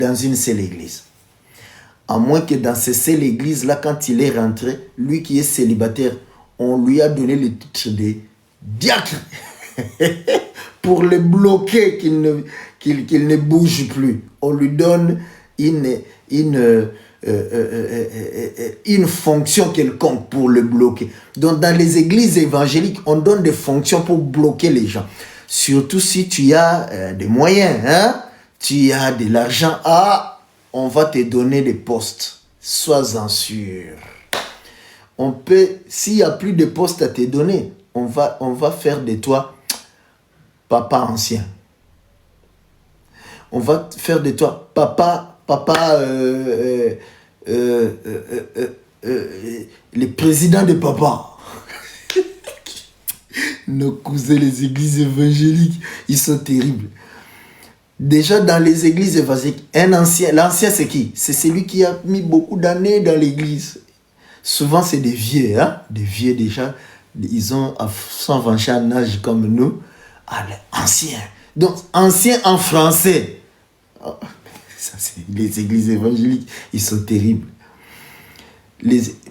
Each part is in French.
dans une seule église. À moins que dans cette seule église-là, quand il est rentré, lui qui est célibataire, on lui a donné le titre de diacre pour le bloquer, qu'il ne bouge plus. On lui donne une fonction quelconque pour le bloquer. Donc, dans les églises évangéliques, on donne des fonctions pour bloquer les gens. Surtout si tu as des moyens, hein? Tu as de l'argent, on va te donner des postes. Sois-en sûr. On peut, s'il n'y a plus de postes à te donner, on va faire de toi papa ancien. On va faire de toi papa le président de papa. Nos cousins, les églises évangéliques, ils sont terribles. Déjà dans les églises évangéliques, l'ancien c'est qui? C'est celui qui a mis beaucoup d'années dans l'église. Souvent c'est des vieux, hein? Des vieux déjà, ils ont 120 ans en âge comme nous. Ancien. Donc ancien en français. Oh, ça, les églises évangéliques, ils sont terribles.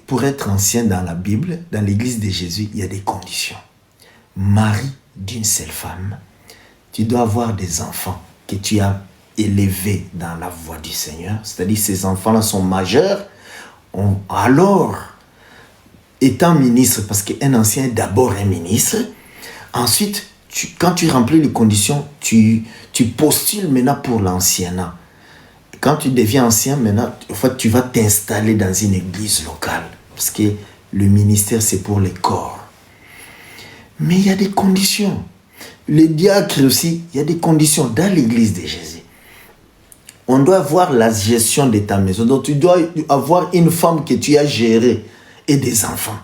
Pour être ancien dans la Bible, dans l'église de Jésus, il y a des conditions. Mari d'une seule femme, tu dois avoir des enfants que tu as élevés dans la voie du Seigneur. C'est-à-dire ces enfants-là sont majeurs. Alors, étant ministre, parce qu'un ancien est d'abord un ministre, ensuite, quand tu remplis les conditions, tu postules maintenant pour l'anciennat. Quand tu deviens ancien, maintenant, en fait, tu vas t'installer dans une église locale. Parce que le ministère, c'est pour les corps. Mais il y a des conditions. Les diacres aussi, il y a des conditions dans l'église de Jésus. On doit avoir la gestion de ta maison. Donc, tu dois avoir une femme que tu as gérée et des enfants.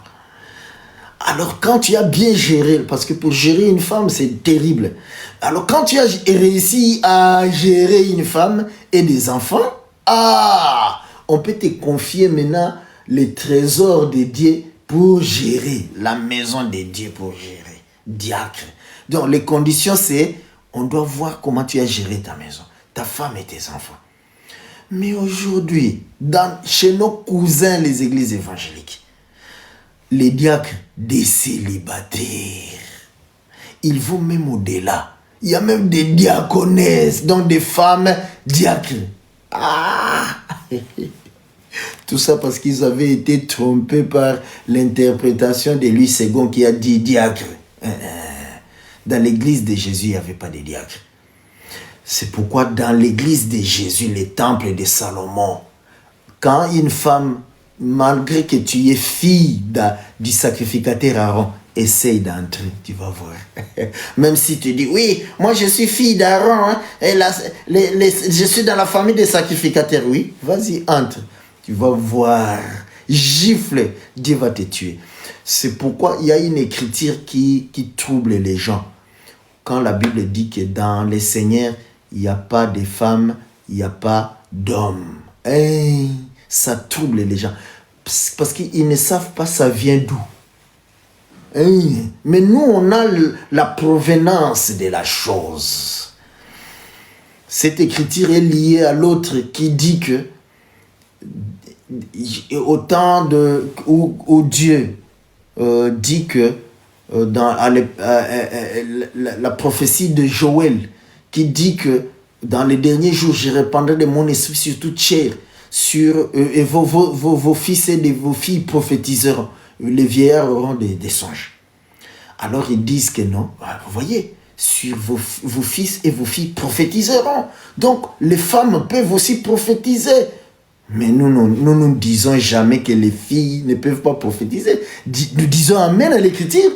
Alors, quand tu as bien géré, parce que pour gérer une femme, c'est terrible. Alors, quand tu as réussi à gérer une femme et des enfants, on peut te confier maintenant les trésors de Dieu pour gérer la maison de Dieu, pour gérer. Diacre. Donc, les conditions, c'est, on doit voir comment tu as géré ta maison, ta femme et tes enfants. Mais aujourd'hui, chez nos cousins, les églises évangéliques, les diacres, des célibataires, ils vont même au-delà. Il y a même des diaconesses, donc des femmes diacres. Tout ça parce qu'ils avaient été trompés par l'interprétation de Louis II qui a dit diacre. Dans l'église de Jésus, il n'y avait pas de diacre. C'est pourquoi dans l'église de Jésus, les temples de Salomon, quand une femme, malgré que tu es fille du sacrificateur Aaron, essaye d'entrer, tu vas voir. Même si tu dis, oui, moi je suis fille d'Aaron, hein, je suis dans la famille des sacrificateurs, oui, vas-y, entre. Tu vas voir, gifle, Dieu va te tuer. C'est pourquoi il y a une écriture qui trouble les gens. Quand la Bible dit que dans les seigneurs, il n'y a pas de femmes, il n'y a pas d'hommes. Ça trouble les gens. Parce qu'ils ne savent pas ça vient d'où. Mais nous, on a la provenance de la chose. Cette écriture est liée à l'autre qui dit que au temps où Dieu dit que dans la prophétie de Joël qui dit que dans les derniers jours je répandrai de mon esprit sur toute chair, et vos fils et vos filles prophétiseront, les vieillards auront des songes. Alors ils disent que non, vous voyez, sur vos fils et vos filles prophétiseront. Donc les femmes peuvent aussi prophétiser. Mais nous ne disons jamais que les filles ne peuvent pas prophétiser. Nous disons amen à l'écriture.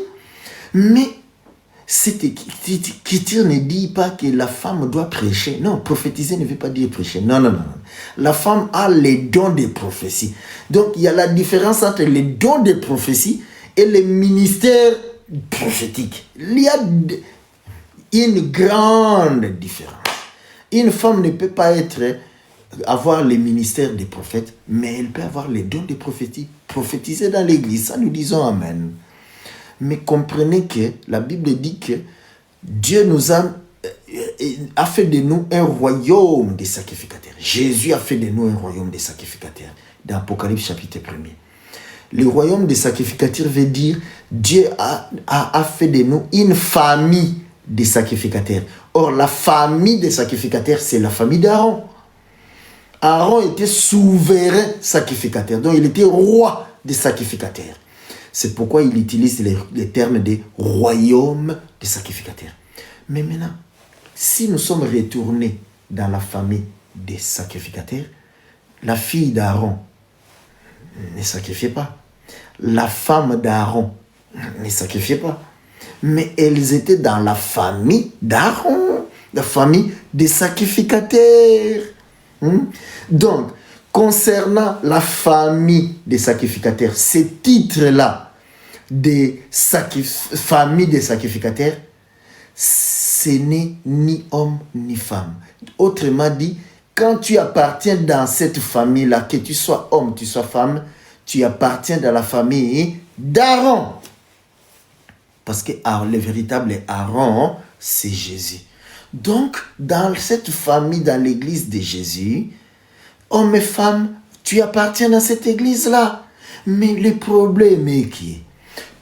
Mais cette écriture ne dit pas que la femme doit prêcher. Non, prophétiser ne veut pas dire prêcher. Non. La femme a les dons de prophétie. Donc il y a la différence entre les dons de prophétie et les ministères prophétiques. Il y a une grande différence. Une femme ne peut pas avoir les ministères des prophètes, mais elle peut avoir les dons de prophétie, prophétiser dans l'église. Ça, nous disons amen. Mais comprenez que la Bible dit que Dieu nous a a fait de nous un royaume des sacrificateurs. Jésus a fait de nous un royaume des sacrificateurs. Dans Apocalypse chapitre 1er. Le royaume des sacrificateurs veut dire Dieu a fait de nous une famille des sacrificateurs. Or, la famille des sacrificateurs, c'est la famille d'Aaron. Aaron était souverain sacrificateur. Donc, il était roi des sacrificateurs. C'est pourquoi il utilise les termes de royaume des sacrificateurs. Mais maintenant, si nous sommes retournés dans la famille des sacrificateurs, la fille d'Aaron ne sacrifiait pas. La femme d'Aaron ne sacrifiait pas. Mais elles étaient dans la famille d'Aaron, la famille des sacrificateurs. Donc, concernant la famille des sacrificateurs, ces titres-là, des familles des sacrificateurs, ce n'est ni homme ni femme. Autrement dit, quand tu appartiens dans cette famille-là, que tu sois homme, tu sois femme, tu appartiens dans la famille d'Aaron. Parce que le véritable Aaron, c'est Jésus. Donc, dans cette famille, dans l'église de Jésus, hommes et femmes, tu appartiens dans cette église-là. Mais le problème est qui?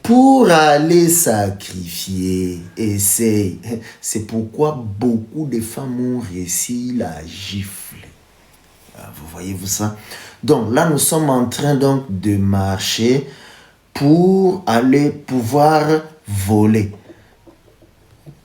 Pour aller sacrifier, essaye. C'est pourquoi beaucoup de femmes ont réussi la gifle. Vous voyez-vous ça? Donc là, nous sommes en train donc de marcher pour aller pouvoir voler.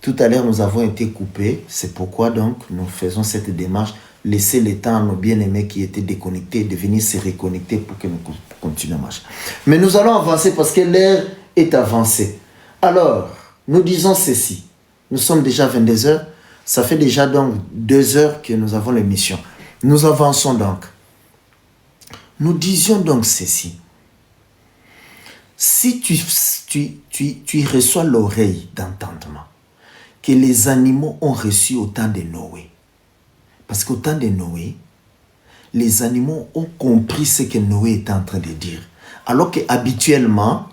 Tout à l'heure, nous avons été coupés. C'est pourquoi donc nous faisons cette démarche. Laisser le temps à nos bien-aimés qui étaient déconnectés de venir se reconnecter pour que nous continuions à marcher. Mais nous allons avancer parce que l'heure est avancée. Alors, nous disons ceci. Nous sommes déjà 22 heures. Ça fait déjà donc 2 heures que nous avons l'émission. Nous avançons donc. Nous disions donc ceci. Si tu reçois l'oreille d'entendement que les animaux ont reçu au temps de Noé, parce qu'au temps de Noé, les animaux ont compris ce que Noé est en train de dire. Alors qu'habituellement,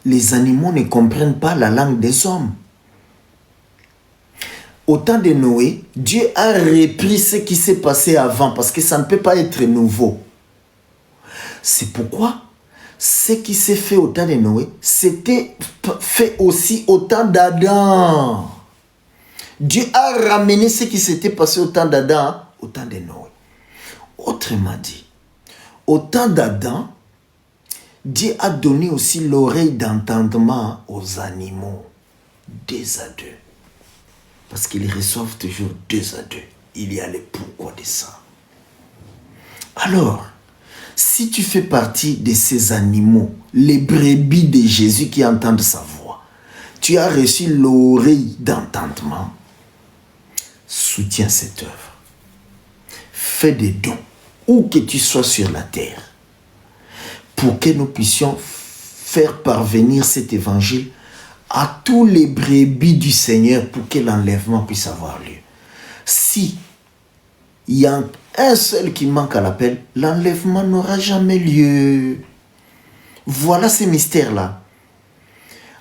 les animaux ne comprennent pas la langue des hommes. Au temps de Noé, Dieu a repris ce qui s'est passé avant parce que ça ne peut pas être nouveau. C'est pourquoi ce qui s'est fait au temps de Noé, c'était fait aussi au temps d'Adam. Dieu a ramené ce qui s'était passé au temps d'Adam, au temps de Noé. Autrement dit, au temps d'Adam, Dieu a donné aussi l'oreille d'entendement aux animaux, 2 à 2. Parce qu'ils reçoivent toujours 2 à 2. Il y a le pourquoi de ça. Alors, si tu fais partie de ces animaux, les brebis de Jésus qui entendent sa voix, tu as reçu l'oreille d'entendement, soutiens cette œuvre. Fais des dons, où que tu sois sur la terre, pour que nous puissions faire parvenir cet évangile à tous les brebis du Seigneur pour que l'enlèvement puisse avoir lieu. Si il y a un seul qui manque à l'appel, l'enlèvement n'aura jamais lieu. Voilà ces mystères-là.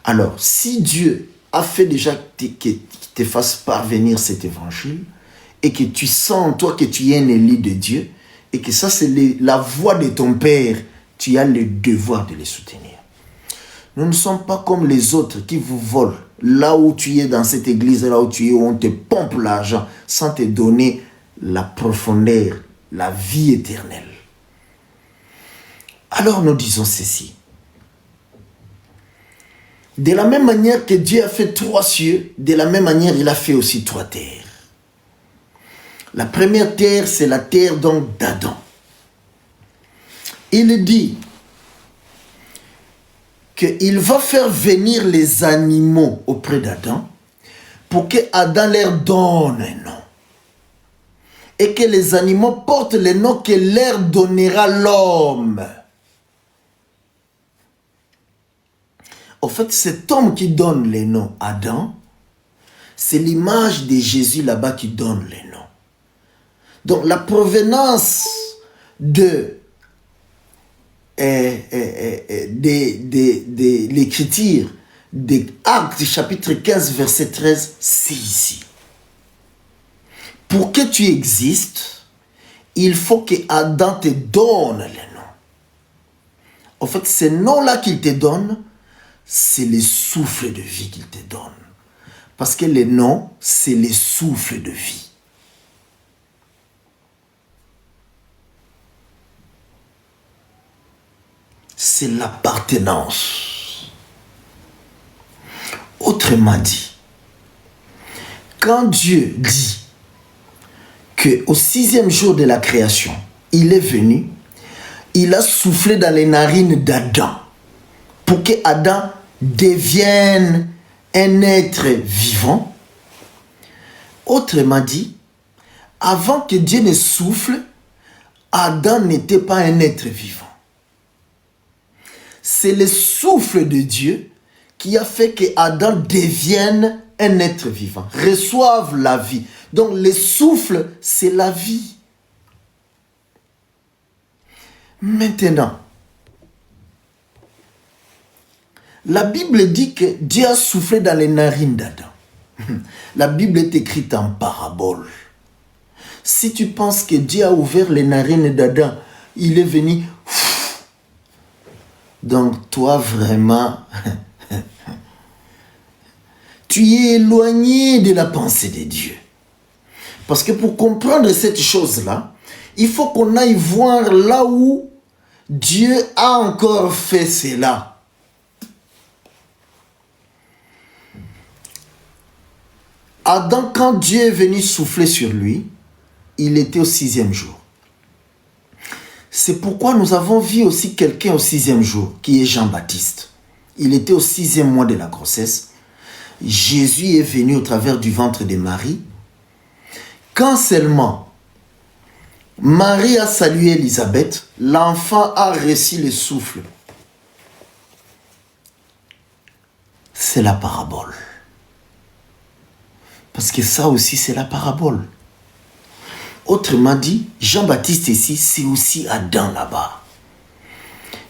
Alors, si Dieu a fait déjà qu'il te fasse parvenir cet évangile et que tu sens en toi que tu es un élu de Dieu et que ça c'est la voix de ton Père, tu as le devoir de les soutenir. Nous ne sommes pas comme les autres qui vous volent. Là où tu es dans cette église, là où tu es, où on te pompe l'argent sans te donner la profondeur, la vie éternelle. Alors nous disons ceci. De la même manière que Dieu a fait 3 cieux, de la même manière il a fait aussi 3 terres. La première terre, c'est la terre donc d'Adam. Il dit qu'il va faire venir les animaux auprès d'Adam pour que Adam leur donne un nom. Et que les animaux portent le nom que leur donnera l'homme. En fait, cet homme qui donne le nom Adam, c'est l'image de Jésus là-bas qui donne le nom. Donc la provenance de l'écriture des Actes chapitre 15 verset 13, c'est ici. pour que tu existes, il faut que Adam te donne les noms. En fait, ces noms-là qu'il te donne, c'est le souffle de vie qu'il te donne. Parce que les noms, c'est le souffle de vie. C'est l'appartenance. Autrement dit, quand Dieu dit qu'au 6e jour de la création, il est venu, il a soufflé dans les narines d'Adam pour que Adam devienne un être vivant. Autrement dit, avant que Dieu ne souffle, Adam n'était pas un être vivant. C'est le souffle de Dieu qui a fait que Adam devienne un être vivant, reçoive la vie. Donc le souffle, c'est la vie. Maintenant, la Bible dit que Dieu a soufflé dans les narines d'Adam. La Bible est écrite en parabole. Si tu penses que Dieu a ouvert les narines d'Adam, il est venu... Donc toi vraiment, tu es éloigné de la pensée de Dieu. Parce que pour comprendre cette chose-là, il faut qu'on aille voir là où Dieu a encore fait cela. Adam, quand Dieu est venu souffler sur lui, il était au 6e jour. C'est pourquoi nous avons vu aussi quelqu'un au 6e jour, qui est Jean-Baptiste. Il était au 6e mois de la grossesse. Jésus est venu au travers du ventre de Marie. Quand seulement Marie a salué Élisabeth, l'enfant a reçu le souffle. C'est la parabole. Parce que ça aussi, c'est la parabole. Autrement dit, Jean-Baptiste ici, c'est aussi Adam là-bas.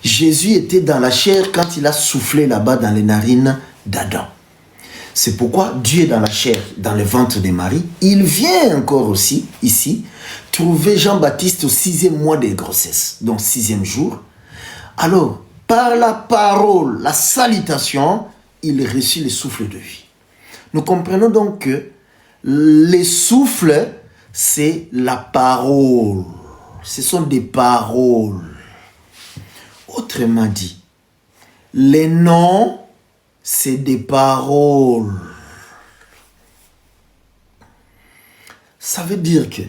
Jésus était dans la chair quand il a soufflé là-bas dans les narines d'Adam. C'est pourquoi Dieu est dans la chair, dans le ventre de Marie. Il vient encore aussi, ici, trouver Jean-Baptiste au 6e mois de grossesse, donc 6e jour. Alors, par la parole, la salutation, il reçut le souffle de vie. Nous comprenons donc que les souffles, c'est la parole. Ce sont des paroles. Autrement dit, les noms, c'est des paroles. Ça veut dire que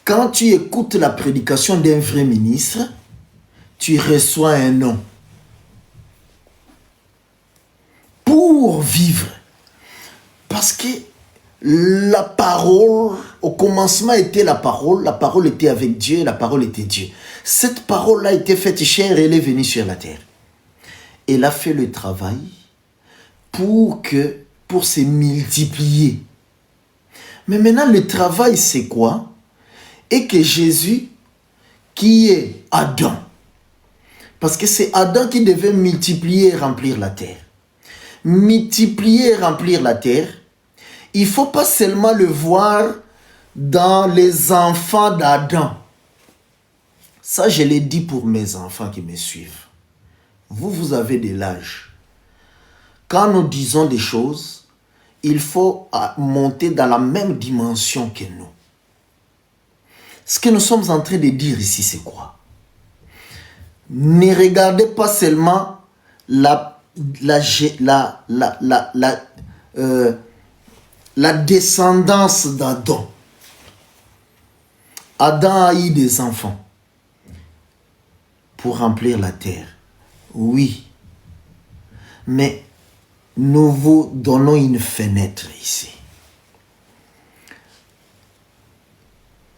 quand tu écoutes la prédication d'un vrai ministre, tu reçois un nom. Pour vivre. Parce que la parole, au commencement était la parole était avec Dieu, la parole était Dieu. Cette parole a été faite chair et elle est venue sur la terre. Elle a fait le travail pour se multiplier. Mais maintenant, le travail, c'est quoi? Et que Jésus, qui est Adam, parce que c'est Adam qui devait multiplier et remplir la terre. Multiplier et remplir la terre, il ne faut pas seulement le voir dans les enfants d'Adam. Ça, je l'ai dit pour mes enfants qui me suivent. Vous avez de l'âge. Quand nous disons des choses, il faut monter dans la même dimension que nous. Ce que nous sommes en train de dire ici, c'est quoi? Ne regardez pas seulement la descendance d'Adam. Adam a eu des enfants pour remplir la terre. Oui. Mais nous vous donnons une fenêtre ici.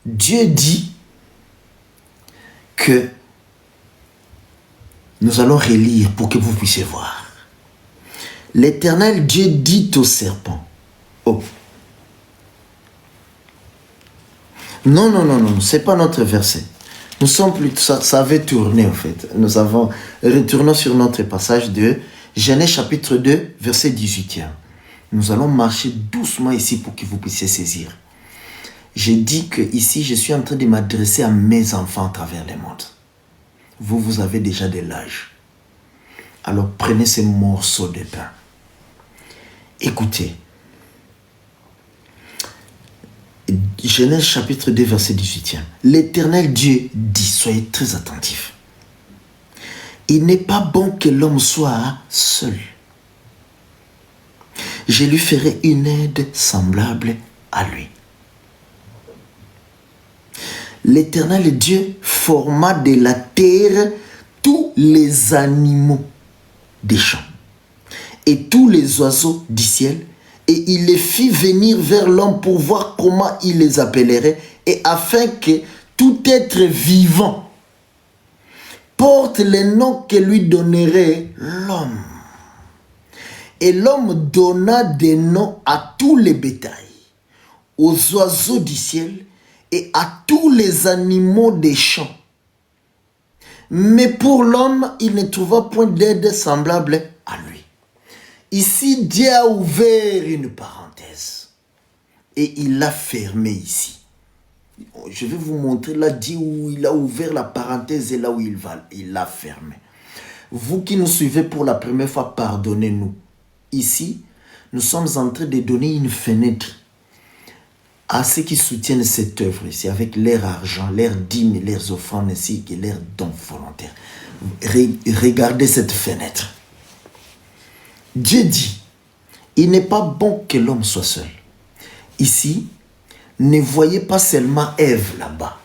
Dieu dit que nous allons relire pour que vous puissiez voir. L'Éternel Dieu dit au serpent. Oh. Non, c'est pas notre verset. Nous sommes plus, ça avait tourné en fait. Retournons sur notre passage de Genèse chapitre 2, verset 18. Nous allons marcher doucement ici pour que vous puissiez saisir. J'ai dit que ici, je suis en train de m'adresser à mes enfants à travers le monde. Vous avez déjà de l'âge. Alors prenez ces morceaux de pain. Écoutez. Genèse chapitre 2, verset 18. L'Éternel Dieu dit, soyez très attentifs. Il n'est pas bon que l'homme soit seul. Je lui ferai une aide semblable à lui. L'Éternel Dieu forma de la terre tous les animaux des champs et tous les oiseaux du ciel, et il les fit venir vers l'homme pour voir comment il les appellerait, et afin que tout être vivant porte les noms que lui donnerait l'homme. Et l'homme donna des noms à tous les bétails, aux oiseaux du ciel et à tous les animaux des champs. Mais pour l'homme, il ne trouva point d'aide semblable à lui. Ici, Dieu a ouvert une parenthèse et il l'a fermée ici. Je vais vous montrer là Dieu où il a ouvert la parenthèse et là où il va, il l'a fermée. Vous qui nous suivez pour la première fois, pardonnez-nous. Ici, nous sommes en train de donner une fenêtre à ceux qui soutiennent cette œuvre ici, avec leur argent, leurs dîmes, leurs offrandes ainsi que leurs dons volontaires. Regardez cette fenêtre. Dieu dit, il n'est pas bon que l'homme soit seul. Ici, ne voyez pas seulement Ève là-bas.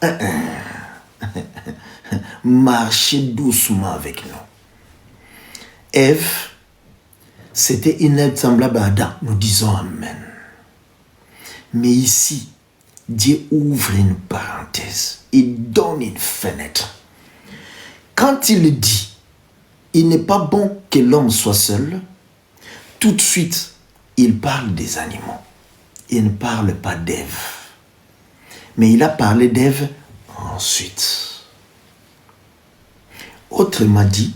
Marchez doucement avec nous. Ève, c'était une aide semblable à Adam. Nous disons Amen. Mais ici, Dieu ouvre une parenthèse. Il donne une fenêtre. Quand il dit, il n'est pas bon que l'homme soit seul, tout de suite, il parle des animaux. Il ne parle pas d'Ève. Mais il a parlé d'Ève ensuite. Autrement dit,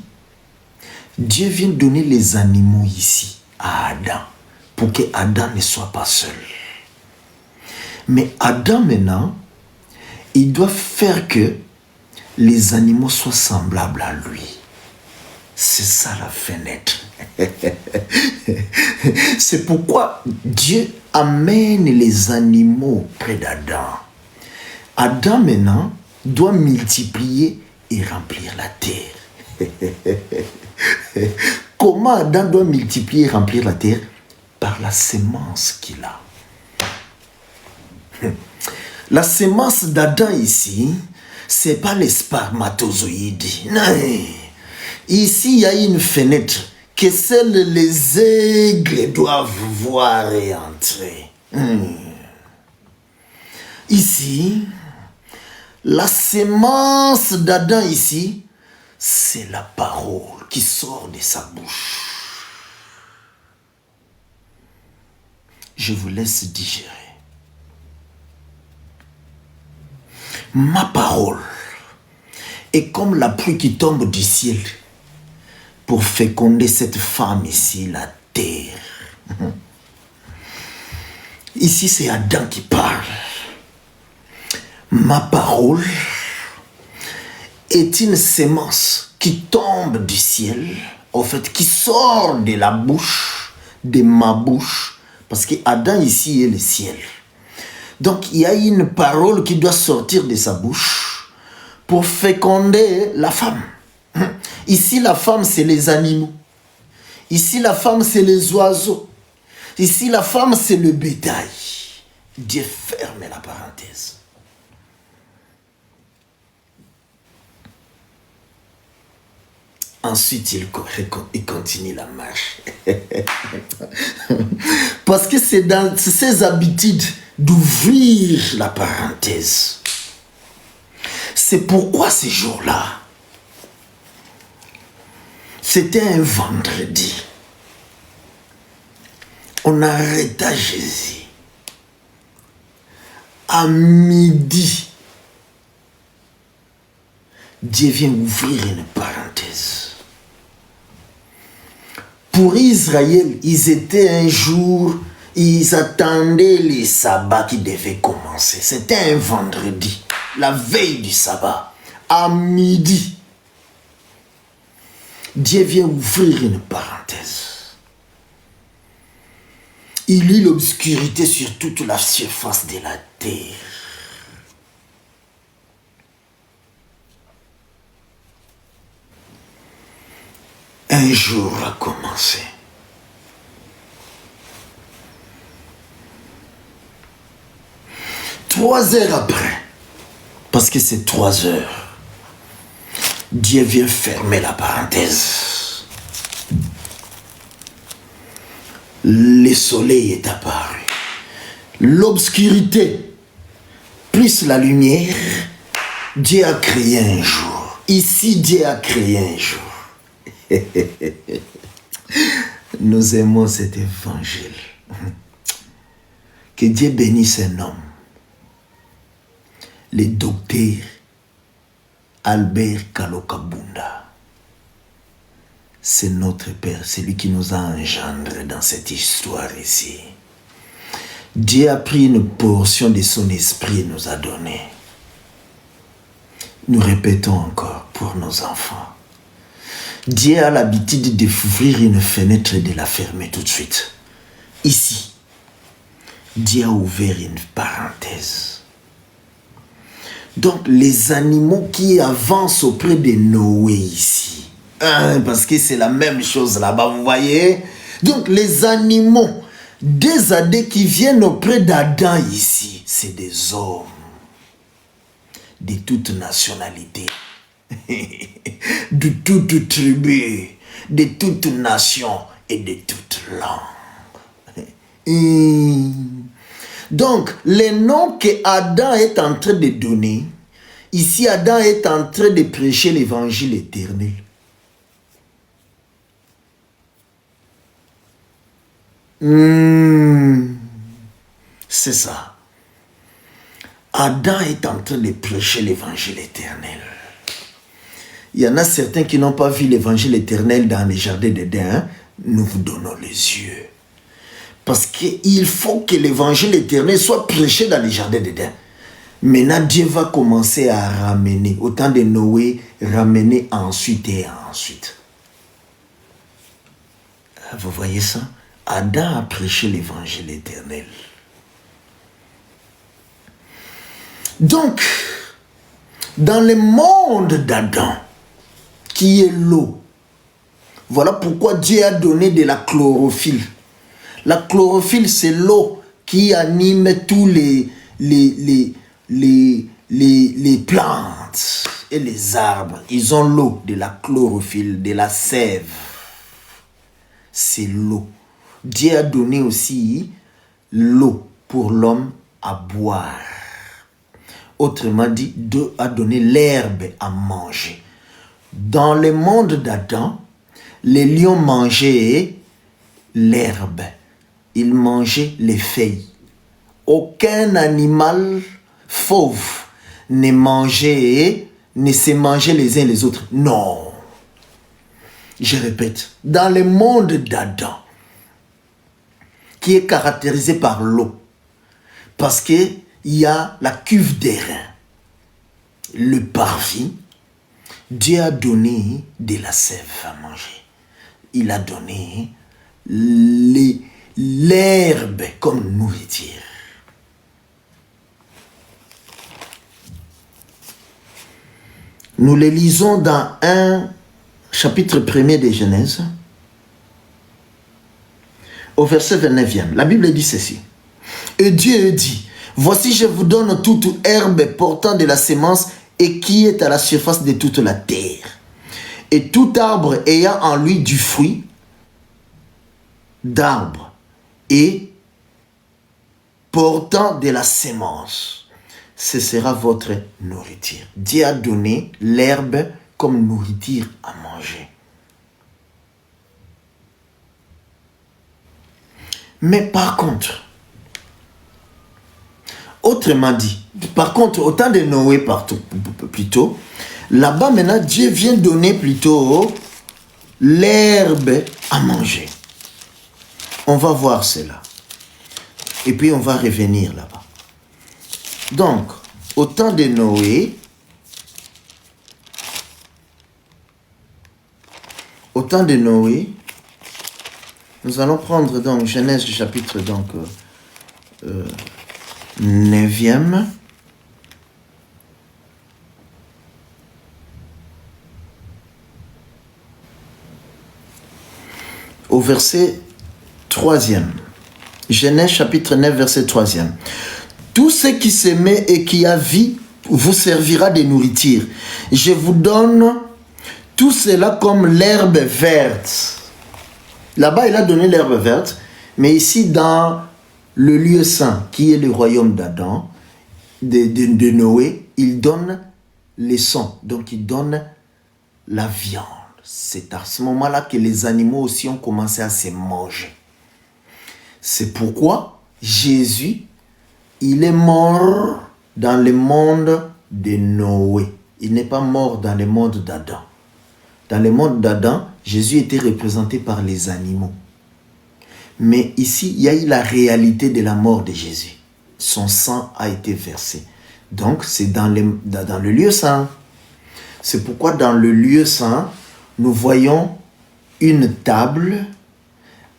Dieu vient donner les animaux ici à Adam pour que Adam ne soit pas seul. Mais Adam maintenant, il doit faire que les animaux soient semblables à lui. C'est ça la fenêtre. C'est pourquoi Dieu amène les animaux près d'Adam. Adam maintenant doit multiplier et remplir la terre. Comment Adam doit multiplier et remplir la terre? Par la semence qu'il a. La semence d'Adam ici, c'est pas les spermatozoïdes. Non. Ici, il y a une fenêtre que seuls les aigles doivent voir et entrer. Ici, la semence d'Adam ici, c'est la parole qui sort de sa bouche. Je vous laisse digérer. Ma parole est comme la pluie qui tombe du ciel pour féconder cette femme ici, la terre. Ici, c'est Adam qui parle. Ma parole est une sémence qui tombe du ciel, en fait, qui sort de la bouche, de ma bouche, parce que Adam ici est le ciel. Donc, il y a une parole qui doit sortir de sa bouche pour féconder la femme. Ici, la femme, c'est les animaux. Ici, la femme, c'est les oiseaux. Ici, la femme, c'est le bétail. Dieu ferme la parenthèse. Ensuite, il continue la marche. Parce que c'est dans ses habitudes d'ouvrir la parenthèse. C'est pourquoi ces jours-là, c'était un vendredi. On arrêta Jésus. À midi, Dieu vient ouvrir une parenthèse. Pour Israël, ils étaient un jour Ils attendaient les sabbats qui devaient commencer. C'était un vendredi, la veille du sabbat, à midi. Dieu vient ouvrir une parenthèse. Il lit l'obscurité sur toute la surface de la terre. Un jour a commencé. Trois heures après, parce que c'est 3 heures, Dieu vient fermer la parenthèse. Le soleil est apparu. L'obscurité, plus la lumière, Dieu a créé un jour. Ici, Dieu a créé un jour. Nous aimons cet évangile. Que Dieu bénisse un homme. Le docteur Albert Kalokabunda. C'est notre Père, c'est lui qui nous a engendrés dans cette histoire ici. Dieu a pris une portion de son esprit et nous a donné. Nous répétons encore pour nos enfants. Dieu a l'habitude d'ouvrir une fenêtre et de la fermer tout de suite. Ici, Dieu a ouvert une parenthèse. Donc, les animaux qui avancent auprès de Noé ici, parce que c'est la même chose là-bas, vous voyez. Donc, les animaux des adés qui viennent auprès d'Adam ici, c'est des hommes de toute nationalité, de toute tribu, de toute nation et de toute langue. Donc, les noms que Adam est en train de donner, ici Adam est en train de prêcher l'évangile éternel. C'est ça. Adam est en train de prêcher l'évangile éternel. Il y en a certains qui n'ont pas vu l'évangile éternel dans les jardins d'Éden. Nous vous donnons les yeux. Parce qu'il faut que l'évangile éternel soit prêché dans les jardins d'Éden. Maintenant, Dieu va commencer à ramener, au temps de Noé, ramener ensuite et ensuite. Vous voyez ça? Adam a prêché l'évangile éternel. Donc, dans le monde d'Adam, qui est l'eau, voilà pourquoi Dieu a donné de la chlorophylle. La chlorophylle, c'est l'eau qui anime tous les plantes et les arbres. Ils ont l'eau, de la chlorophylle, de la sève. C'est l'eau. Dieu a donné aussi l'eau pour l'homme à boire. Autrement dit, Dieu a donné l'herbe à manger. Dans le monde d'Adam, les lions mangeaient l'herbe. Ils mangeaient les feuilles. Aucun animal fauve ne se mangeait les uns les autres. Non. Je répète, dans le monde d'Adam, qui est caractérisé par l'eau, parce qu'il y a la cuve d'airain, le parvis, Dieu a donné de la sève à manger. Il a donné l'herbe comme nourriture. Nous les lisons dans un chapitre 1er de Genèse, au verset 29e. La Bible dit ceci. Et Dieu dit, voici je vous donne toute herbe portant de la sémence et qui est à la surface de toute la terre. Et tout arbre ayant en lui du fruit d'arbre et portant de la sémence, ce sera votre nourriture. Dieu a donné l'herbe comme nourriture à manger. Mais par contre, autrement dit, par contre, au temps de Noé plutôt, là-bas maintenant, Dieu vient donner plutôt l'herbe à manger. On va voir cela. Et puis on va revenir là-bas. Donc, au temps de Noé, nous allons prendre donc Genèse du chapitre 9e. Au verset 3e. Genèse chapitre 9, verset 3e. Tout ce qui s'aimait et qui a vie vous servira de nourriture. Je vous donne tout cela comme l'herbe verte. Là-bas, il a donné l'herbe verte, mais ici, dans le lieu saint, qui est le royaume d'Adam, de Noé, il donne les sons. Donc, il donne la viande. C'est à ce moment-là que les animaux aussi ont commencé à se manger. C'est pourquoi Jésus, il est mort dans le monde de Noé. Il n'est pas mort dans le monde d'Adam. Dans le monde d'Adam, Jésus était représenté par les animaux. Mais ici, il y a eu la réalité de la mort de Jésus. Son sang a été versé. Donc, c'est dans le lieu saint. C'est pourquoi dans le lieu saint, nous voyons une table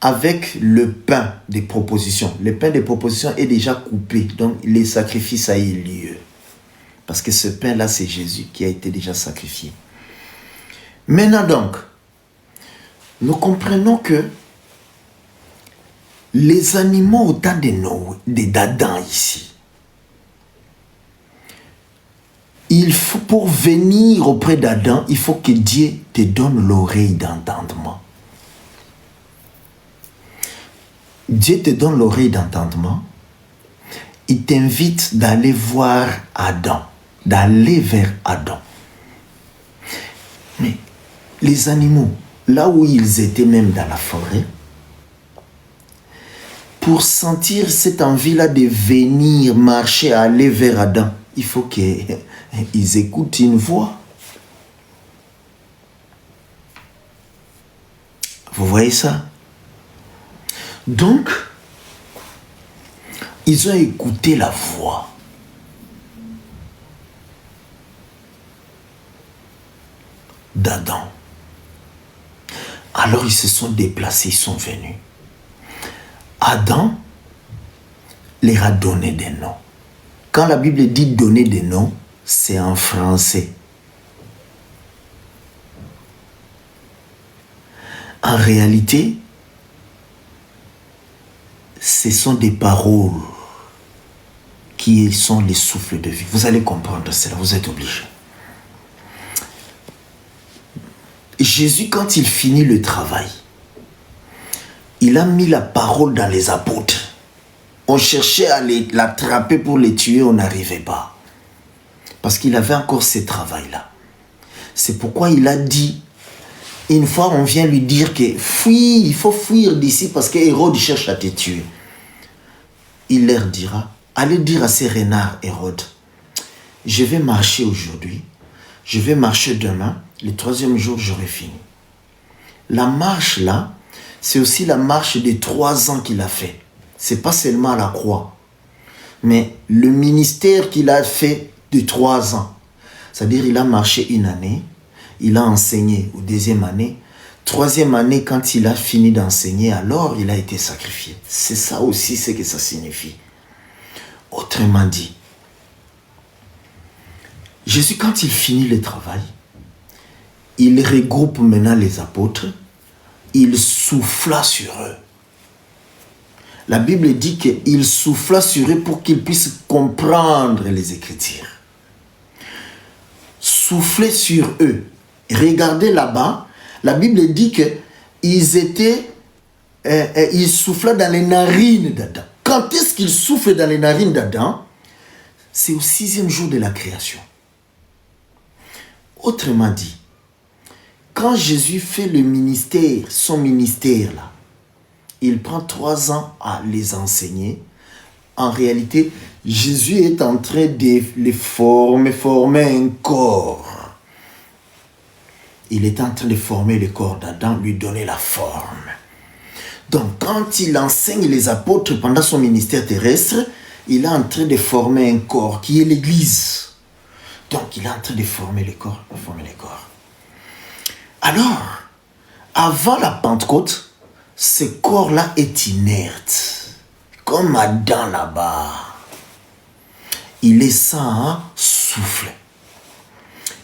avec le pain des propositions. Le pain des propositions est déjà coupé, donc les sacrifices a eu lieu. Parce que ce pain-là, c'est Jésus qui a été déjà sacrifié. Maintenant donc, nous comprenons que les animaux au temps d'Adam ici, pour venir auprès d'Adam, il faut que Dieu te donne l'oreille d'entendement. Dieu te donne l'oreille d'entendement. Il t'invite d'aller voir Adam, d'aller vers Adam. Mais les animaux, là où ils étaient même dans la forêt, pour sentir cette envie-là de venir marcher, aller vers Adam, il faut qu'ils écoutent une voix. Vous voyez ça? Donc, ils ont écouté la voix. d'Adam. Alors ils se sont déplacés, ils sont venus. Adam leur a donné des noms. Quand la Bible dit donner des noms, c'est en français. En réalité, ce sont des paroles qui sont les souffles de vie. Vous allez comprendre cela, vous êtes obligés. Jésus, quand il finit le travail, il a mis la parole dans les apôtres. On cherchait à l'attraper pour les tuer, on n'arrivait pas. Parce qu'il avait encore ce travail-là. C'est pourquoi il a dit, une fois on vient lui dire que fuis, il faut fuir d'ici parce que Hérode cherche à te tuer. Il leur dira, allez dire à ces renards, Hérode, je vais marcher aujourd'hui, je vais marcher demain, le troisième jour j'aurai fini. La marche là, c'est aussi la marche des 3 ans qu'il a fait. C'est pas seulement à la croix, mais le ministère qu'il a fait de 3 ans. C'est-à-dire il a marché 1 année, il a enseigné aux 2e année, 3e année quand il a fini d'enseigner, alors il a été sacrifié. C'est ça aussi ce que ça signifie. Autrement dit, Jésus quand il finit le travail, il regroupe maintenant les apôtres, il souffla sur eux. La Bible dit qu'il souffla sur eux pour qu'ils puissent comprendre les Écritures. Souffler sur eux. Regardez là-bas, la Bible dit qu'ils étaient, ils soufflaient dans les narines d'Adam. Quand est-ce qu'ils soufflent dans les narines d'Adam? C'est au 6e jour de la création. Autrement dit, quand Jésus fait le ministère, son ministère là, il prend 3 ans à les enseigner. En réalité, Jésus est en train de les former un corps. Il est en train de former le corps d'Adam, lui donner la forme. Donc, quand il enseigne les apôtres pendant son ministère terrestre, il est en train de former un corps qui est l'Église. Donc, il est en train de former les corps. Alors, avant la Pentecôte, ce corps-là est inerte, comme Adam là-bas. Il est sans souffle.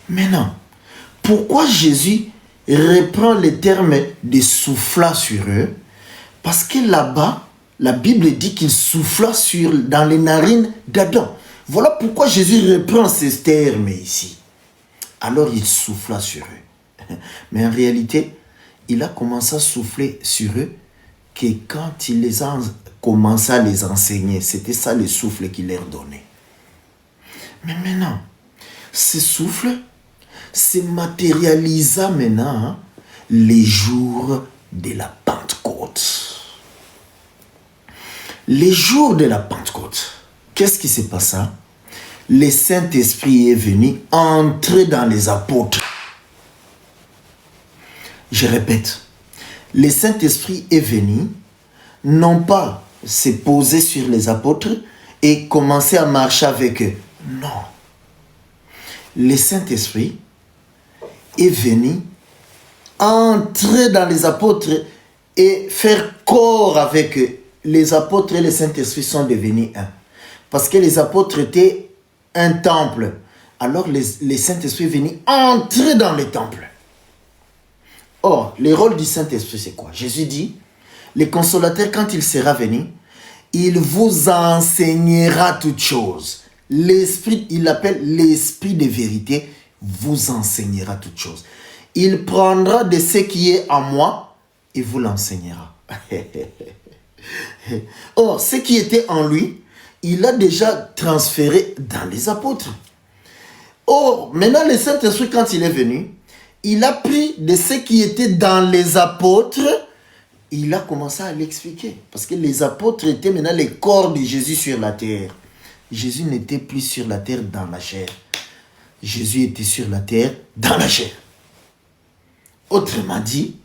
Maintenant, pourquoi Jésus reprend les termes de souffla sur eux? Parce que là-bas, la Bible dit qu'il souffla dans les narines d'Adam. Voilà pourquoi Jésus reprend ces termes ici. Alors il souffla sur eux. Mais en réalité, il a commencé à souffler sur eux que quand il les a commencé à les enseigner, c'était ça le souffle qu'il leur donnait. Mais maintenant, ce souffle se matérialisa maintenant les jours de la Pentecôte. Les jours de la Pentecôte, qu'est-ce qui s'est passé? Le Saint-Esprit est venu entrer dans les apôtres. Je répète, le Saint-Esprit est venu, non pas se poser sur les apôtres et commencer à marcher avec eux. Non. Le Saint-Esprit est venu entrer dans les apôtres et faire corps avec eux. Les apôtres et le Saint-Esprit sont devenus un. Parce que les apôtres étaient un temple. Alors le Saint-Esprit est venu entrer dans le temple. Or, le rôle du Saint-Esprit, c'est quoi? Jésus dit, le consolateur, quand il sera venu, il vous enseignera toutes choses. L'Esprit, il l'appelle l'Esprit de vérité, vous enseignera toutes choses. Il prendra de ce qui est en moi et vous l'enseignera. Or, ce qui était en lui, il a déjà transféré dans les apôtres. Or, maintenant, le Saint-Esprit, quand il est venu, il a pris de ce qui était dans les apôtres, il a commencé à l'expliquer. Parce que les apôtres étaient maintenant les corps de Jésus sur la terre. Jésus n'était plus sur la terre dans la chair. Jésus était sur la terre dans la chair. Autrement dit,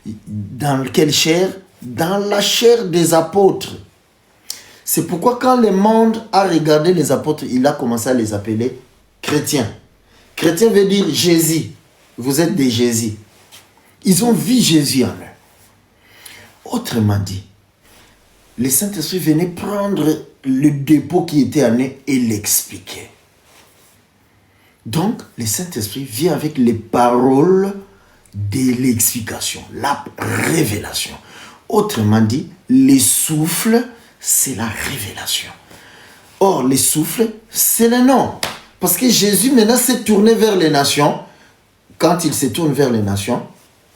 dans quelle chair? Dans la chair des apôtres. C'est pourquoi quand le monde a regardé les apôtres, il a commencé à les appeler chrétiens. Chrétien veut dire Jésus. Vous êtes des Jésus. Ils ont vu Jésus en eux. Autrement dit, le Saint-Esprit venait prendre le dépôt qui était en eux et l'expliquer. Donc, le Saint-Esprit vient avec les paroles de l'explication, la révélation. Autrement dit, le souffle, c'est la révélation. Or, le souffle, c'est le nom. Parce que Jésus, maintenant, s'est tourné vers les nations. Quand il se tourne vers les nations,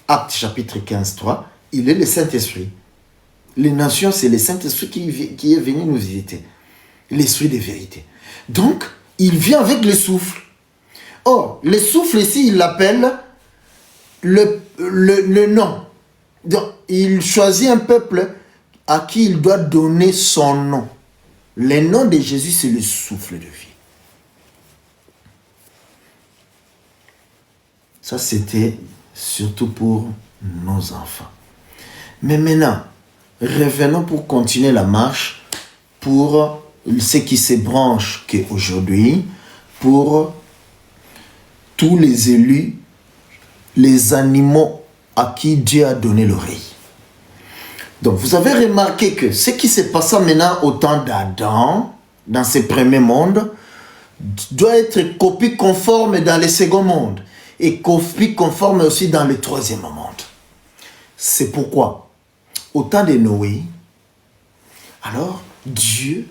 Actes chapitre 15, 3, il est le Saint-Esprit. Les nations, c'est le Saint-Esprit qui est venu nous visiter. L'Esprit de vérité. Donc, il vient avec le souffle. Or, le souffle ici, il l'appelle le nom. Donc, il choisit un peuple à qui il doit donner son nom. Le nom de Jésus, c'est le souffle de vie. Ça, c'était surtout pour nos enfants. Mais maintenant, revenons pour continuer la marche pour ce qui se branche qu'aujourd'hui, pour tous les élus, les animaux à qui Dieu a donné l'oreille. Donc, vous avez remarqué que ce qui se passe maintenant au temps d'Adam, dans ce premier monde, doit être copie conforme dans le second monde et copie conforme aussi dans le troisième monde. C'est pourquoi, au temps de Noé, alors Dieu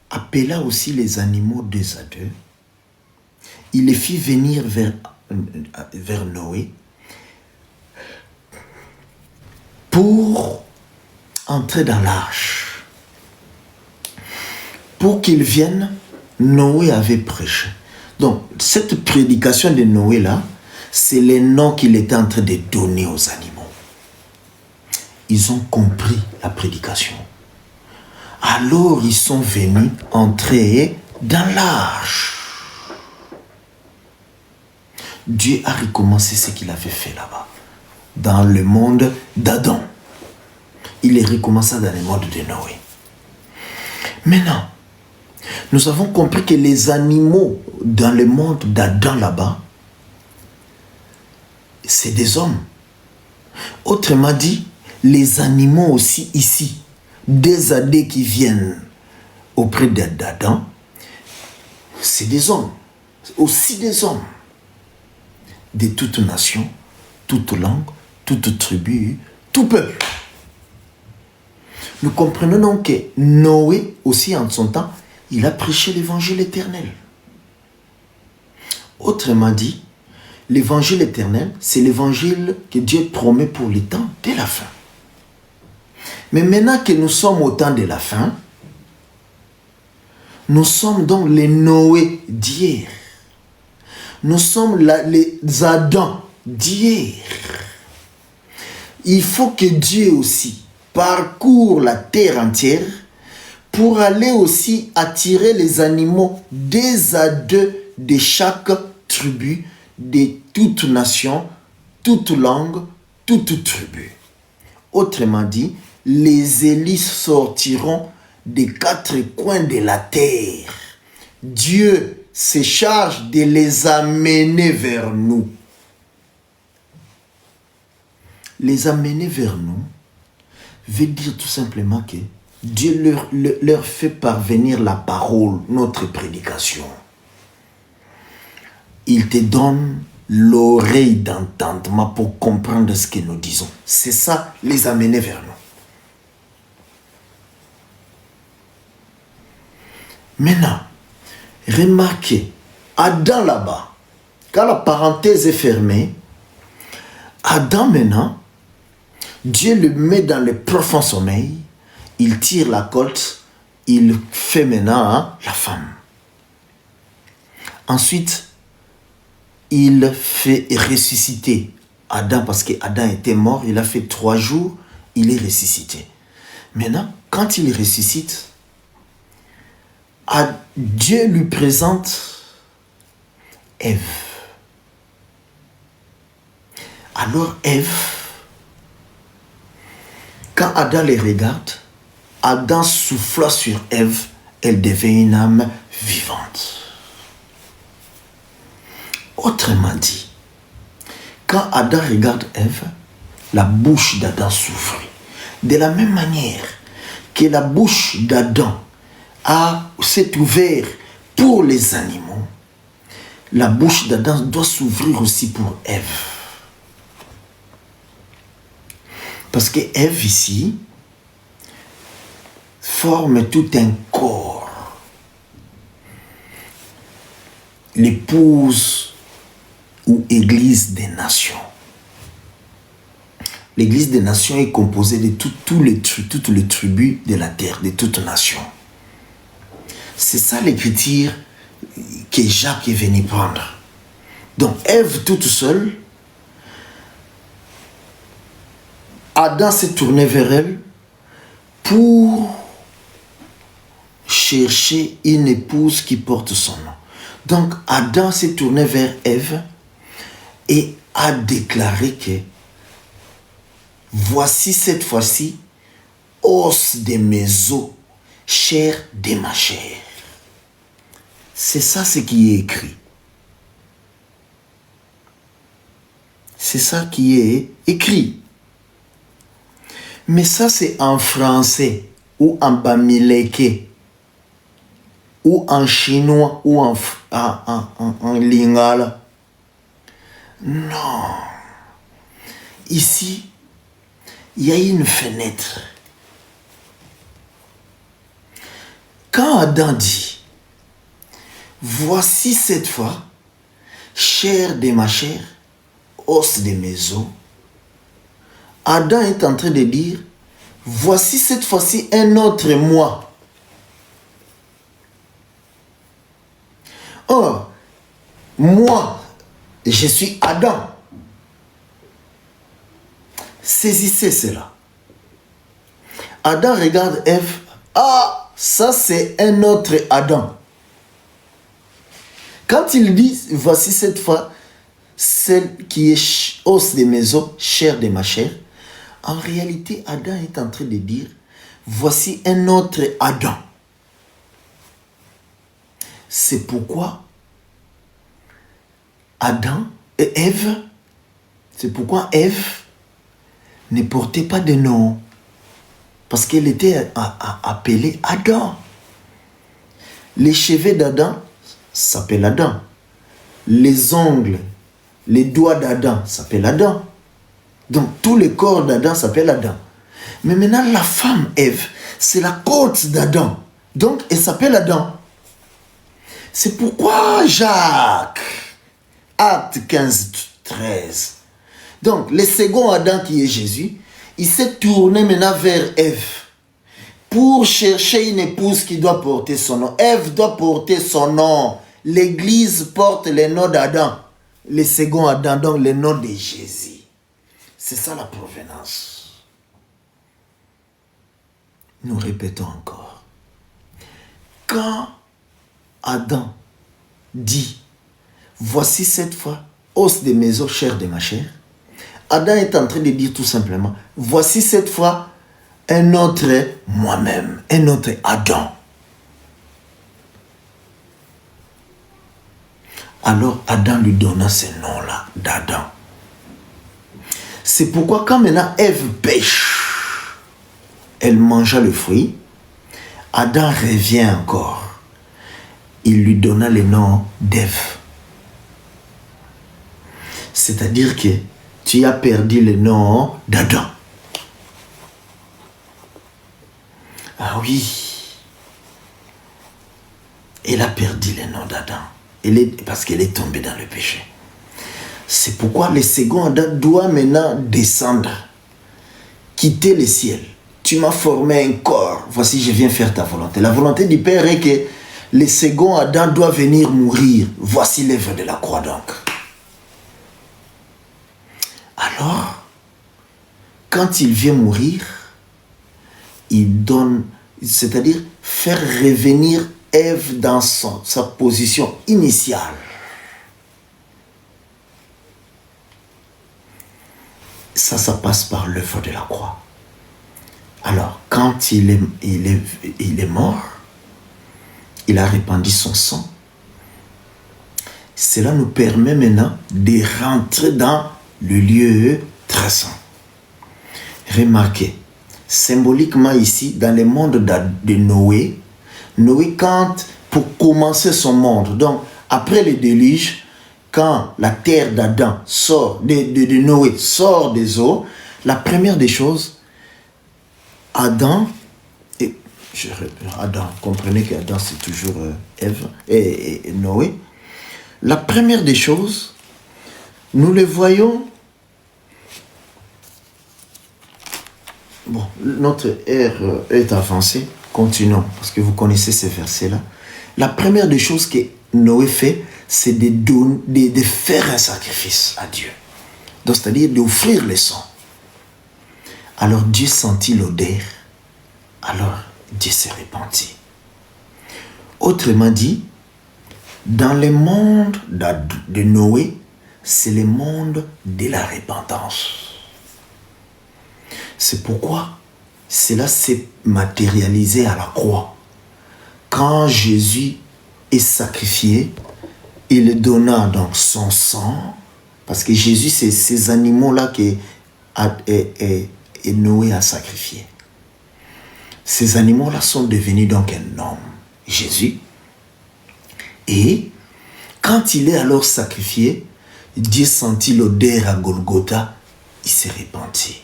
appela aussi les animaux deux à deux. Il les fit venir vers Noé pour entrer dans l'arche. Pour qu'ils viennent, Noé avait prêché. Donc, cette prédication de Noé-là, c'est les noms qu'il était en train de donner aux animaux. Ils ont compris la prédication. Alors, ils sont venus entrer dans l'arche. Dieu a recommencé ce qu'il avait fait là-bas. dans le monde d'Adam. Il est recommencé dans le monde de Noé. Maintenant, nous avons compris que les animaux dans le monde d'Adam là-bas, c'est des hommes. Autrement dit, les animaux aussi ici, des adés qui viennent auprès d'Adam, c'est des hommes, aussi des hommes, de toute nation, toute langue, toute tribu, tout peuple. Nous comprenons donc que Noé, aussi en son temps, il a prêché l'évangile éternel. Autrement dit, l'évangile éternel, c'est l'évangile que Dieu promet pour les temps de la fin. Mais maintenant que nous sommes au temps de la fin, nous sommes donc les Noé d'hier. Nous sommes les Adam d'hier. Il faut que Dieu aussi parcourt la terre entière pour aller aussi attirer les animaux des à deux de chaque tribu, de toute nation, toute langue, toute tribu. Autrement dit, les élites sortiront des quatre coins de la terre. Dieu se charge de les amener vers nous. Les amener vers nous veut dire tout simplement que Dieu leur fait parvenir la parole, notre prédication. Il te donne l'oreille d'entendement pour comprendre ce que nous disons. C'est ça, les amener vers nous. Maintenant, remarquez, Adam là-bas, quand la parenthèse est fermée, Adam maintenant, Dieu le met dans le profond sommeil, il tire la colte, il fait maintenant la femme. Ensuite, il fait ressusciter Adam parce qu'Adam était mort, il a fait 3 jours, il est ressuscité. Maintenant, quand il ressuscite, Dieu lui présente Ève. Alors Ève, quand Adam les regarde, Adam souffla sur Ève, elle devient une âme vivante. Autrement dit, quand Adam regarde Ève, la bouche d'Adam s'ouvre. De la même manière que la bouche d'Adam s'est ouverte pour les animaux, la bouche d'Adam doit s'ouvrir aussi pour Ève. Parce que Ève ici forme tout un corps. L'épouse ou Église des nations. L'Église des nations est composée de toutes les tribus de la terre, de toutes nations. C'est ça l'écriture que Jacques est venu prendre. Donc Ève toute seule, Adam s'est tourné vers elle pour chercher une épouse qui porte son nom. Donc Adam s'est tourné vers Ève et a déclaré que voici cette fois-ci os de mes os, chair de ma chair. C'est ça ce qui est écrit. C'est ça qui est écrit. Mais ça c'est en français ou en bamileke ou en chinois ou en lingala. Non. Ici, il y a une fenêtre. Quand Adam dit, voici cette fois, chair de ma chair, os de mes os, Adam est en train de dire, voici cette fois-ci un autre moi. Or, moi, je suis Adam. Saisissez cela. Adam regarde Ève. Ah, ça c'est un autre Adam. Quand il dit, voici cette fois, celle qui est os de mes os, chair de ma chair. En réalité, Adam est en train de dire, voici un autre Adam. C'est pourquoi Adam et Ève, c'est pourquoi Ève ne portait pas de nom. Parce qu'elle était appelée Adam. Les cheveux d'Adam s'appellent Adam. Les ongles, les doigts d'Adam s'appellent Adam. Donc tout le corps d'Adam s'appelle Adam. Mais maintenant la femme Ève, c'est la côte d'Adam. Donc elle s'appelle Adam. C'est pourquoi Jacques, acte 15, 13. Donc le second Adam qui est Jésus, il s'est tourné maintenant vers Ève pour chercher une épouse qui doit porter son nom. Ève doit porter son nom. L'Église porte le nom d'Adam. Le second Adam, donc le nom de Jésus. C'est ça la provenance. Nous répétons encore. Quand Adam dit, voici cette fois, os de mes os, chair de ma chair, Adam est en train de dire tout simplement, voici cette fois un autre moi-même, un autre Adam. Alors Adam lui donna ce nom-là, d'Adam. C'est pourquoi quand maintenant Ève pêche, elle mangea le fruit, Adam revient encore. Il lui donna le nom d'Ève. C'est-à-dire que tu as perdu le nom d'Adam. Ah oui. Elle a perdu le nom d'Adam. Parce qu'elle est tombée dans le péché. C'est pourquoi le second Adam doit maintenant descendre, quitter le ciel. Tu m'as formé un corps, voici je viens faire ta volonté. La volonté du Père est que le second Adam doit venir mourir. Voici l'œuvre de la croix donc. Alors, quand il vient mourir, il donne, c'est-à-dire faire revenir Ève dans sa position initiale. Ça passe par l'œuvre de la croix. Alors, quand il est mort, il a répandu son sang. Cela nous permet maintenant de rentrer dans le lieu très saint. Remarquez, symboliquement ici, dans le monde de Noé, pour commencer son monde, donc après le déluge, quand la terre d'Adam sort, de Noé sort des eaux, la première des choses, Adam, comprenez qu'Adam c'est toujours Ève et Noé, la première des choses, nous les voyons. Bon, notre ère est avancée. Continuons, parce que vous connaissez ces versets-là. La première des choses que Noé fait, c'est de faire un sacrifice à Dieu. Donc, c'est-à-dire d'offrir le sang. Alors Dieu sentit l'odeur. Alors Dieu s'est repenti. Autrement dit, dans le monde de Noé, c'est le monde de la repentance. C'est pourquoi cela s'est matérialisé à la croix. Quand Jésus est sacrifié, il donna donc son sang, parce que Jésus, c'est ces animaux-là que Noé a sacrifiés. Ces animaux-là sont devenus donc un homme, Jésus. Et quand il est alors sacrifié, Dieu sentit l'odeur à Golgotha, il s'est repenti.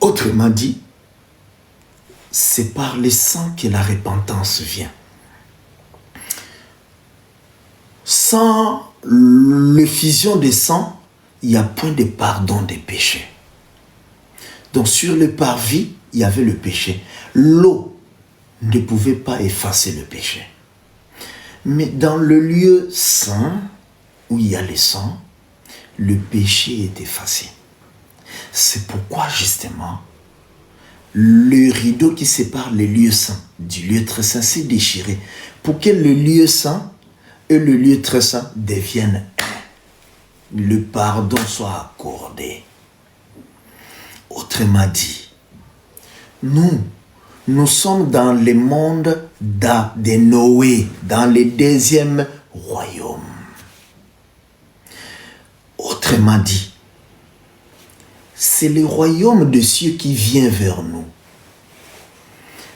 Autrement dit, c'est par le sang que la repentance vient. Sans l'effusion de sang, il n'y a point de pardon des péchés. Donc sur le parvis, il y avait le péché. L'eau ne pouvait pas effacer le péché. Mais dans le lieu saint, où il y a le sang, le péché est effacé. C'est pourquoi justement, le rideau qui sépare les lieux saints du lieu très saint s'est déchiré pour que le lieu saint et le lieu très saint deviennent un. Le pardon soit accordé. Autrement dit, nous sommes dans le monde de Noé, dans le deuxième royaume. Autrement dit, c'est le royaume de cieux qui vient vers nous.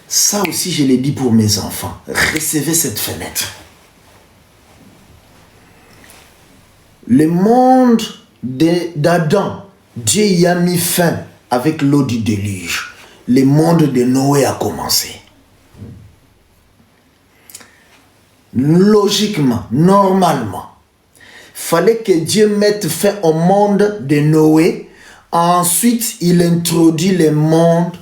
Ça aussi, je l'ai dit pour mes enfants. Recevez cette fenêtre. Le monde d'Adam, Dieu y a mis fin avec l'eau du déluge. Le monde de Noé a commencé. Logiquement, normalement, fallait que Dieu mette fin au monde de Noé. Ensuite, il introduit le monde,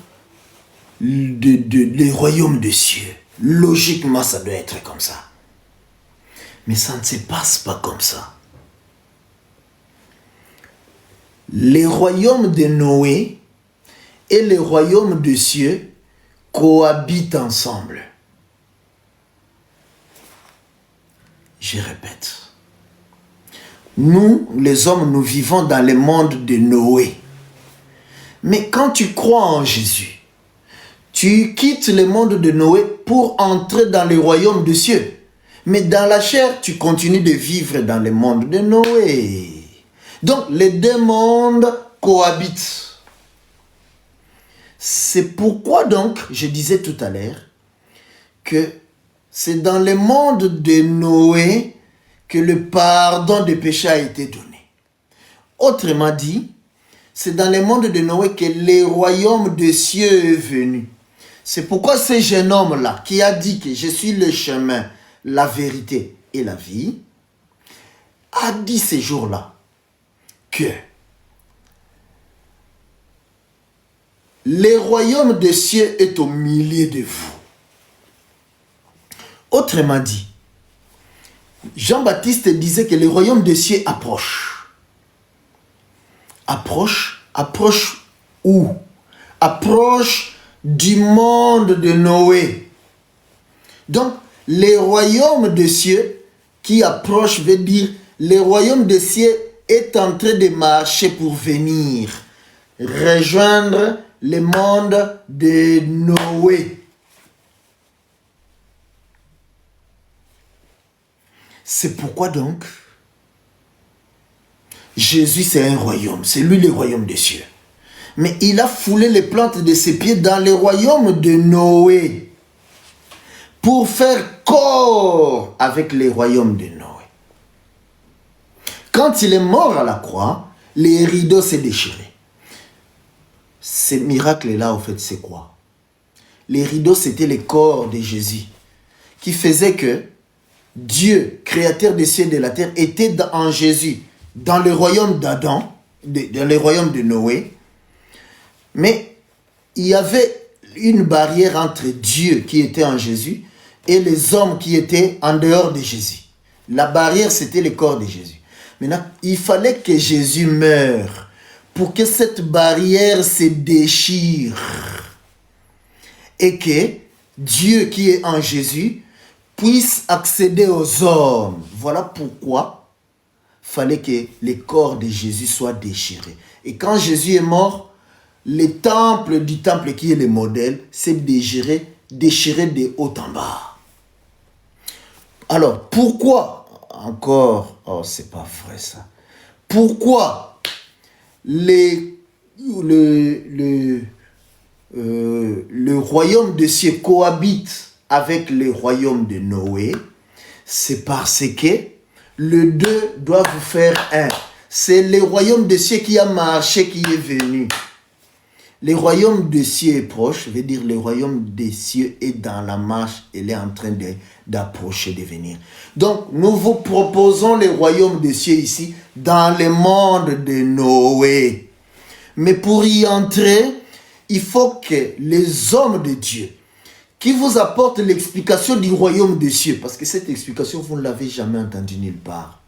le royaume des cieux. Logiquement, ça doit être comme ça. Mais ça ne se passe pas comme ça. Le royaume de Noé et le royaume des cieux cohabitent ensemble. Je répète. Nous, les hommes, nous vivons dans le monde de Noé. Mais quand tu crois en Jésus, tu quittes le monde de Noé pour entrer dans le royaume des cieux. Mais dans la chair, tu continues de vivre dans le monde de Noé. Donc, les deux mondes cohabitent. C'est pourquoi donc, je disais tout à l'heure, que c'est dans le monde de Noé que le pardon des péchés a été donné. Autrement dit, c'est dans le monde de Noé que le royaume des cieux est venu. C'est pourquoi ce jeune homme-là, qui a dit que je suis le chemin, la vérité et la vie, a dit ces jours-là que le royaume des cieux est au milieu de vous. Autrement dit, Jean-Baptiste disait que le royaume des cieux approche. Approche où? Approche du monde de Noé. Donc, le royaume des cieux qui approche veut dire le royaume des cieux est en train de marcher pour venir rejoindre le monde de Noé. C'est pourquoi donc, Jésus c'est un royaume, c'est lui le royaume des cieux. Mais il a foulé les plantes de ses pieds dans le royaume de Noé pour faire corps avec le royaume de Noé. Quand il est mort à la croix, les rideaux s'est déchirés. Ce miracle-là, en fait, c'est quoi? Les rideaux, c'était le corps de Jésus qui faisait que Dieu, créateur des cieux et de la terre, était en Jésus, dans le royaume d'Adam, dans le royaume de Noé. Mais il y avait une barrière entre Dieu qui était en Jésus et les hommes qui étaient en dehors de Jésus. La barrière, c'était le corps de Jésus. Maintenant, il fallait que Jésus meure pour que cette barrière se déchire et que Dieu qui est en Jésus puisse accéder aux hommes. Voilà pourquoi il fallait que le corps de Jésus soit déchiré. Et quand Jésus est mort, le temple du temple qui est le modèle s'est déchiré de haut en bas. Alors, pourquoi encore, oh c'est pas vrai ça, pourquoi le royaume de cieux cohabite avec le royaume de Noé? C'est parce que les deux doivent faire un. C'est le royaume des cieux qui a marché, qui est venu. Le royaume des cieux est proche, veut dire le royaume des cieux est dans la marche, il est en train d'approcher, de venir. Donc, nous vous proposons le royaume des cieux ici, dans le monde de Noé. Mais pour y entrer, il faut que les hommes de Dieu, qui vous apportent l'explication du royaume des cieux, parce que cette explication, vous ne l'avez jamais entendue nulle part.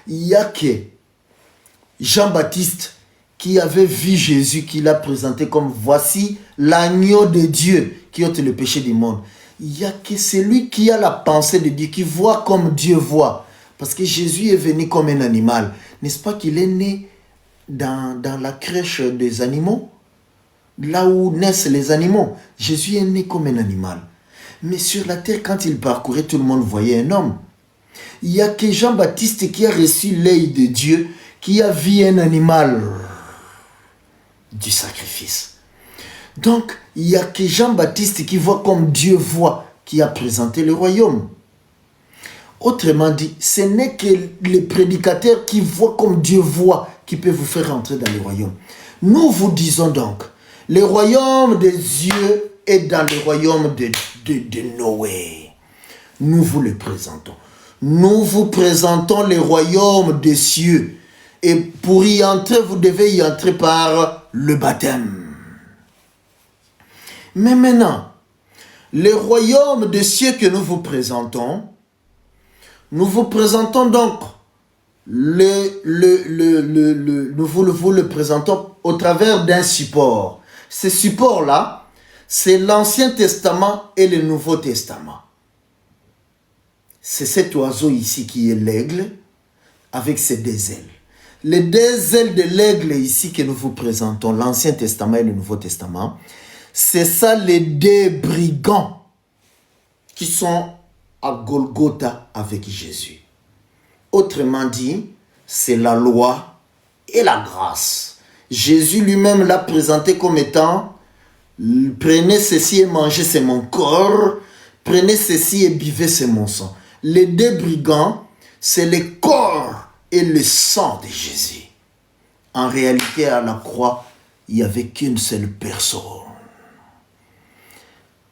Il n'y a que Jean-Baptiste qui avait vu Jésus, qui l'a présenté comme voici l'agneau de Dieu qui ôte le péché du monde. Il n'y a que celui qui a la pensée de Dieu, qui voit comme Dieu voit. Parce que Jésus est venu comme un animal. N'est-ce pas qu'il est né dans la crèche des animaux? Là où naissent les animaux. Jésus est né comme un animal. Mais sur la terre, quand il parcourait, tout le monde voyait un homme. Il n'y a que Jean-Baptiste qui a reçu l'œil de Dieu, qui a vu un animal du sacrifice. Donc, il n'y a que Jean-Baptiste qui voit comme Dieu voit, qui a présenté le royaume. Autrement dit, ce n'est que les prédicateurs qui voient comme Dieu voit qui peuvent vous faire entrer dans le royaume. Nous vous disons donc, le royaume des cieux est dans le royaume de Noé. Nous vous le présentons. Nous vous présentons le royaume des cieux. Et pour y entrer, vous devez y entrer par le baptême. Mais maintenant, le royaume des cieux que nous vous présentons donc, nous vous le présentons au travers d'un support. Ce support-là, c'est l'Ancien Testament et le Nouveau Testament. C'est cet oiseau ici qui est l'aigle, avec ses deux ailes. Les deux ailes de l'aigle ici que nous vous présentons, l'Ancien Testament et le Nouveau Testament, c'est ça les deux brigands qui sont à Golgotha avec Jésus. Autrement dit, c'est la loi et la grâce. Jésus lui-même l'a présenté comme étant « Prenez ceci et mangez, c'est mon corps. Prenez ceci et buvez, c'est mon sang. » Les deux brigands, c'est le corps et le sang de Jésus. En réalité, à la croix, il n'y avait qu'une seule personne.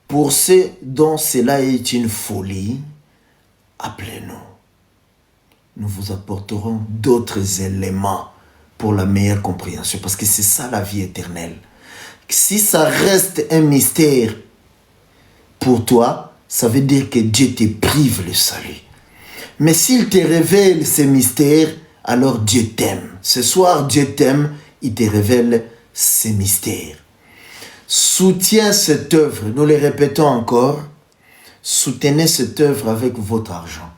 Pour ceux dont cela est une folie, appelez-nous. Nous vous apporterons d'autres éléments pour la meilleure compréhension. Parce que c'est ça la vie éternelle. Si ça reste un mystère pour toi, ça veut dire que Dieu te prive le salut. Mais s'il te révèle ces mystères, alors Dieu t'aime. Ce soir, Dieu t'aime, il te révèle ces mystères. Soutiens cette œuvre, nous le répétons encore, soutenez cette œuvre avec votre argent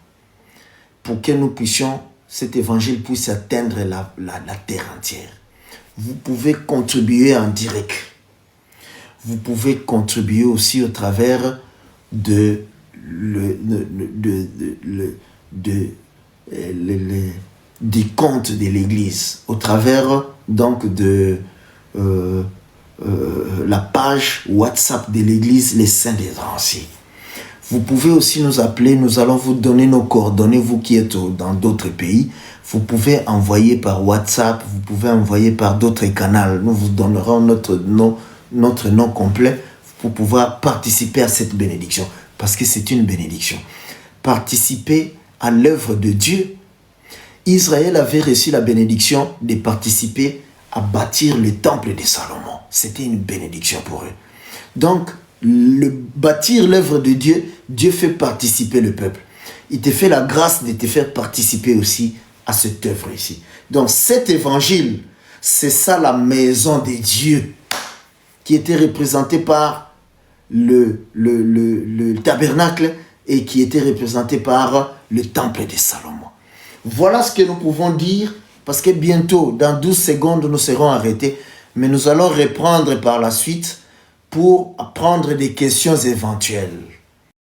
pour que nous puissions, cet évangile puisse atteindre la terre entière. Vous pouvez contribuer en direct. Vous pouvez contribuer aussi au travers des comptes de l'Église, au travers donc de la page WhatsApp de l'Église, les Saints des Drancy. Vous pouvez aussi nous appeler, nous allons vous donner nos coordonnées, vous qui êtes dans d'autres pays. Vous pouvez envoyer par WhatsApp, vous pouvez envoyer par d'autres canaux. Nous vous donnerons notre nom complet pour pouvoir participer à cette bénédiction. Parce que c'est une bénédiction. Participer à l'œuvre de Dieu. Israël avait reçu la bénédiction de participer à bâtir le temple de Salomon. C'était une bénédiction pour eux. Donc, bâtir l'œuvre de Dieu, Dieu fait participer le peuple. Il te fait la grâce de te faire participer aussi à cette œuvre ici. Donc, cet évangile, c'est ça la maison de Dieu qui était représentée par le tabernacle et qui était représenté par le temple de Salomon. Voilà ce que nous pouvons dire, parce que bientôt, dans 12 secondes, nous serons arrêtés, mais nous allons reprendre par la suite pour prendre des questions éventuelles.